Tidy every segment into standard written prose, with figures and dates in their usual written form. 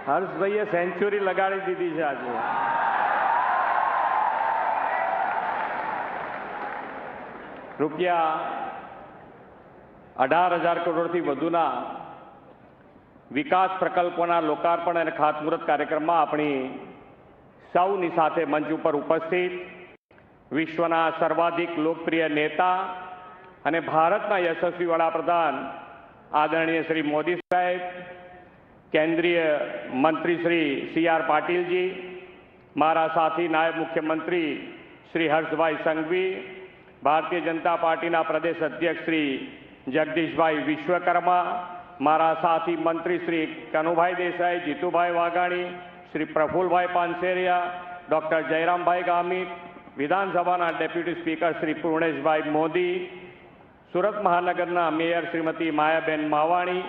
હર્ષભાઈએ century લગાડી દીધી છે આજે. રૂપિયા 18,000 કરોડથી વધુના વિકાસ પ્રકલ્પોના લોકાર્પણ અને ખાતમુહૂર્ત કાર્યક્રમમાં આપણી સૌની સાથે મંચ ઉપર ઉપસ્થિત વિશ્વના સર્વાધિક લોકપ્રિય નેતા અને ભારતના યશસ્વી વડાપ્રધાન આદરણીય શ્રી મોદી સાહેબ, કેન્દ્રીય મંત્રી શ્રી CR પાટીલજી, મારા સાથી નાયબ મુખ્યમંત્રી શ્રી હર્ષભાઈ સંઘવી, ભારતીય જનતા પાર્ટીના પ્રદેશ અધ્યક્ષ શ્રી જગદીશભાઈ વિશ્વકર્મા, મારા સાથી મંત્રી શ્રી કનુભાઈ દેસાઈ, જીતુભાઈ વાઘાણી, શ્રી પ્રફુલભાઈ પાનસેરિયા, ડૉક્ટર જયરામભાઈ ગામિત, વિધાનસભાના ડેપ્યુટી સ્પીકર શ્રી પૂર્ણેશભાઈ મોદી, સુરત મહાનગરના મેયર શ્રીમતી માયાબેન માવાણી,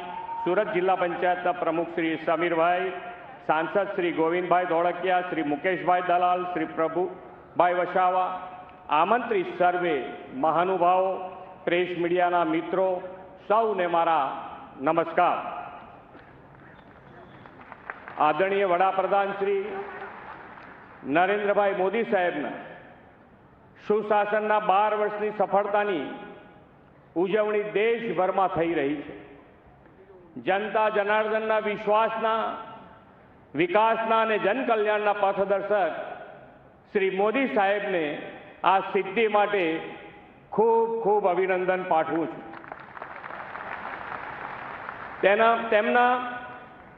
સુરત જિલ્લા પંચાયતના પ્રમુખ શ્રી સમીરભાઈ, સાંસદ શ્રી ગોવિંદભાઈ ધોળકિયા, શ્રી મુકેશભાઈ દલાલ, શ્રી પ્રભુભાઈ વસાવા, આમંત્રિત સર્વે મહાનુભાવો, પ્રેસ મીડિયાના મિત્રો, સૌને મારા નમસ્કાર. આદરણીય વડાપ્રધાન શ્રી નરેન્દ્રભાઈ મોદી સાહેબના સુશાસનના 12 વર્ષની સફળતાની ઉજવણી દેશભરમાં થઈ રહી છે. જનતા જનાર્દનના વિશ્વાસના, વિકાસના અને જનકલ્યાણના પથદર્શક શ્રી મોદી સાહેબને આ સિદ્ધિ માટે ખૂબ ખૂબ અભિનંદન પાઠવું છું. તેમના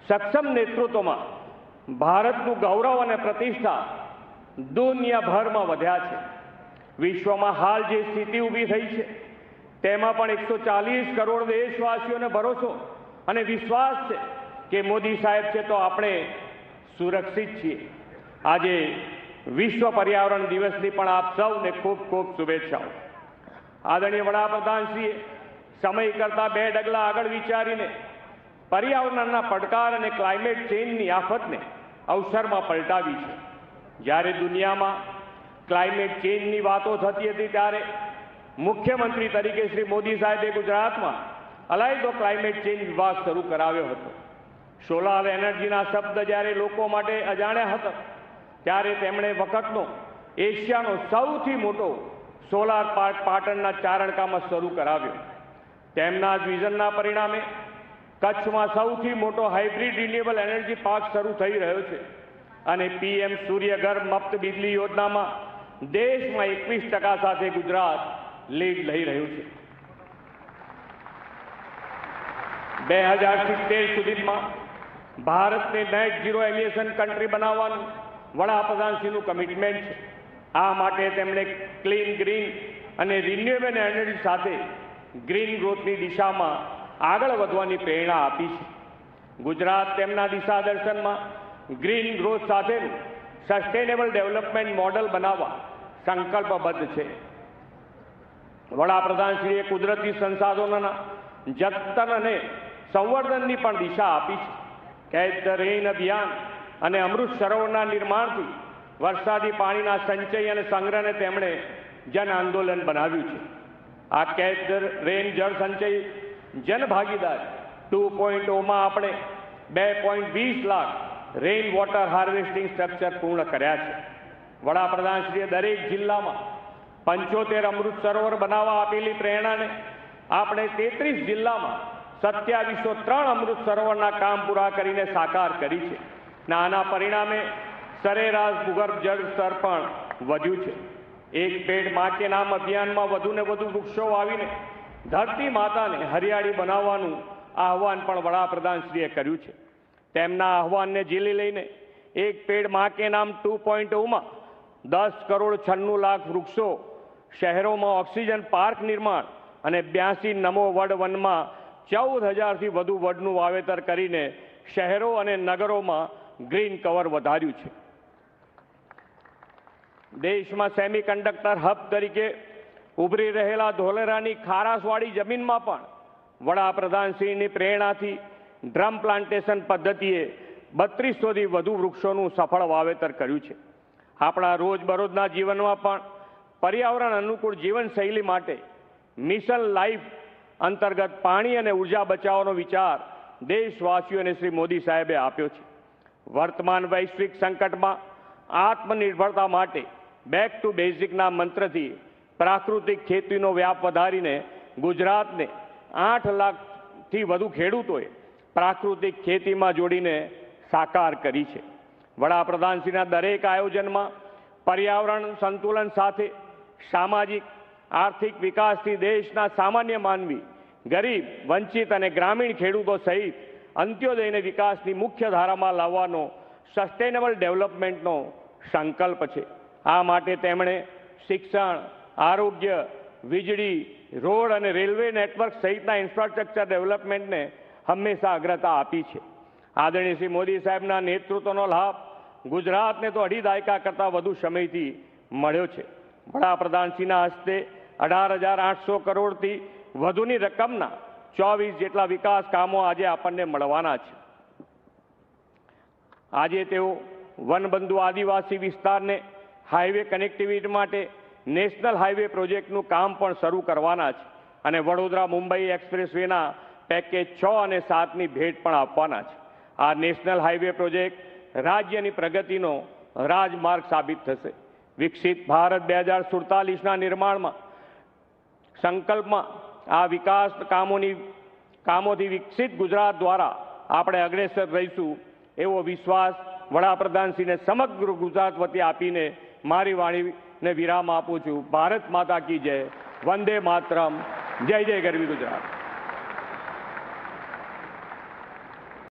સક્ષમ નેતૃત્વમાં ભારતનું ગૌરવ અને પ્રતિષ્ઠા દુનિયાભરમાં વધ્યા છે. વિશ્વમાં હાલ જે સ્થિતિ ઊભી થઈ છે તેમાં પણ 140 કરોડ દેશવાસીઓને ભરોસો અને વિશ્વાસ છે કે મોદી સાહેબ છે તો આપણે સુરક્ષિત છીએ. આજે વિશ્વ પર્યાવરણ દિવસની પણ આપ સૌને ખૂબ ખૂબ શુભેચ્છાઓ. આદરણીય વડાપ્રધાનશ્રીએ સમય કરતાં 2 ડગલા આગળ વિચારીને પર્યાવરણના પડકાર અને ક્લાઇમેટ ચેન્જની આફતને અવસરમાં પલટાવી છે. જ્યારે દુનિયામાં ક્લાઇમેટ ચેન્જની વાતો થતી હતી ત્યારે મુખ્યમંત્રી તરીકે શ્રી મોદી સાહેબે ગુજરાતમાં અલાયદો ક્લાઇમેટ ચેન્જ વિભાગ શરૂ કરાવ્યો હતો. સોલાર એનર્જીના શબ્દ જ્યારે લોકો માટે અજાણ્યા હતા ત્યારે તેમણે વખતનો એશિયાનો સૌથી મોટો સોલાર પાર્ક પાટણના ચારણકામાં શરૂ કરાવ્યો. તેમના જ વિઝનના પરિણામે કચ્છમાં સૌથી મોટો હાઇબ્રિડ રિન્યુએબલ એનર્જી પાર્ક શરૂ થઈ રહ્યો છે અને PM સૂર્યઘર મફત વીજળી યોજનામાં દેશમાં 21% સાથે ગુજરાત લીડ લઈ રહ્યું છે. 2070 સુધીમાં ભારતને નેટ ઝીરો એમિશન કન્ટ્રી બનાવવાનું વડાપ્રધાનશ્રીનું કમિટમેન્ટ છે. આ માટે તેમણે ક્લીન, ગ્રીન અને રિન્યુએબલ એનર્જી સાથે ગ્રીન ગ્રોથની દિશામાં આગળ વધવાની પ્રેરણા આપી છે. ગુજરાત તેમના દિશાદર્શનમાં ગ્રીન ગ્રોથ સાથેનું સસ્ટેનેબલ ડેવલપમેન્ટ મોડલ બનાવવા સંકલ્પબદ્ધ છે. વડાપ્રધાનશ્રીએ કુદરતી સંસાધનોના જતન અને સંવર્ધનની પણ દિશા આપી છે. કેચ ધ રેઇન અભિયાન અને અમૃત સરોવરના નિર્માણથી વરસાદી પાણીના સંચય અને સંગ્રહને તેમણે જન આંદોલન બનાવ્યું છે. આ કેચ ધ રેઇન જળ સંચય જનભાગીદાર 2.0માં આપણે 2.20 lakh rain water harvesting structure પૂર્ણ કર્યા છે. વડાપ્રધાનશ્રીએ દરેક જિલ્લામાં 75 અમૃત સરોવર બનાવવા આપેલી પ્રેરણાને આપણે 33 જિલ્લામાં 2703 અમૃત સરોવરના કામ પૂરા કરીને સાકાર કરી છે. આના પરિણામે સરેરાશ ભૂગર્ભ જળ સ્તર પણ વધ્યું છે. એક પેડ માં કે નામ અભિયાનમાં વધુને વધુ વૃક્ષો વાવીને ધરતી માતાને હરિયાળી બનાવવાનું આહવાન પણ વડાપ્રધાનશ્રીએ કર્યું છે. તેમના આહવાનને ઝીલી લઈને એક પેડ માં કે નામ 2.0માં 10 કરોડ 96 લાખ વૃક્ષો, શહેરોમાં ઓક્સિજન પાર્ક નિર્માણ અને 82 નમો વડ વનમાં 14,000થી વધુ વડનું વાવેતર કરીને શહેરો અને નગરોમાં ગ્રીન કવર વધાર્યું છે. દેશમાં સેમિકન્ડક્ટર હબ તરીકે ઉભરી રહેલા ધોલેરાની ખારાશવાળી જમીનમાં પણ વડાપ્રધાનશ્રીની પ્રેરણાથી ડ્રમ પ્લાન્ટેશન પદ્ધતિએ 3200થી વધુ વૃક્ષોનું સફળ વાવેતર કર્યું છે. આપણા રોજબરોજના જીવનમાં પણ પર્યાવરણ અનુકૂળ જીવનશૈલી માટે મિશન લાઈફ અંતર્ગત પાણી અને ઉર્જા બચાવવાનો વિચાર દેશવાસીઓને શ્રી મોદી સાહેબે આપ્યો છે. વર્તમાન વૈશ્વિક સંકટમાં આત્મનિર્ભરતા માટે બેક ટુ બેઝિકના મંત્રથી પ્રાકૃતિક ખેતીનો વ્યાપ વધારીને ગુજરાતને 8 લાખથી વધુ ખેડૂતોએ પ્રાકૃતિક ખેતીમાં જોડીને સાકાર કરી છે. વડાપ્રધાનશ્રીના દરેક આયોજનમાં પર્યાવરણ સંતુલન સાથે સામાજિક આર્થિક વિકાસથી દેશના સામાન્ય માનવી, ગરીબ, વંચિત અને ગ્રામીણ ખેડૂતો સહિત અંત્યોદયને વિકાસની મુખ્ય ધારામાં લાવવાનો સસ્ટેનેબલ ડેવલપમેન્ટનો સંકલ્પ છે. આ માટે તેમણે શિક્ષણ, આરોગ્ય, વીજળી, રોડ અને રેલવે નેટવર્ક સહિતના ઇન્ફ્રાસ્ટ્રક્ચર ડેવલપમેન્ટને હંમેશા અગ્રતા આપી છે. આદરણીય શ્રી મોદી સાહેબના નેતૃત્વનો લાભ ગુજરાતને તો 2.5 દાયકા કરતાં વધુ સમયથી મળ્યો છે. વડાપ્રધાનશ્રીના હસ્તે 18,800 કરોડથી વધુની રકમના 24 જેટલા વિકાસ કામો આજે આપણને મળવાના છે. આજે તેઓ વનબંધુ આદિવાસી વિસ્તારને હાઈવે કનેક્ટિવિટી માટે નેશનલ હાઈવે પ્રોજેક્ટનું કામ પણ શરૂ કરવાના છે અને વડોદરા મુંબઈ એક્સપ્રેસવેના પેકેજ 6 અને 7ની ભેટ પણ આપવાના છે. આ નેશનલ હાઈવે પ્રોજેક્ટ રાજ્યની પ્રગતિનો રાજમાર્ગ સાબિત થશે. વિકસિત ભારત 2047ના નિર્માણમાં સંકલ્પમાં આ વિકાસ કામોથી વિકસિત ગુજરાત દ્વારા આપણે અગ્રેસર રહીશું એવો વિશ્વાસ વડાપ્રધાનશ્રીને સમગ્ર ગુજરાત વતી આપીને મારી વાણીને વિરામ આપું છું. ભારત માતા કી જય. વંદે માતરમ. જય જય ગરવી ગુજરાત.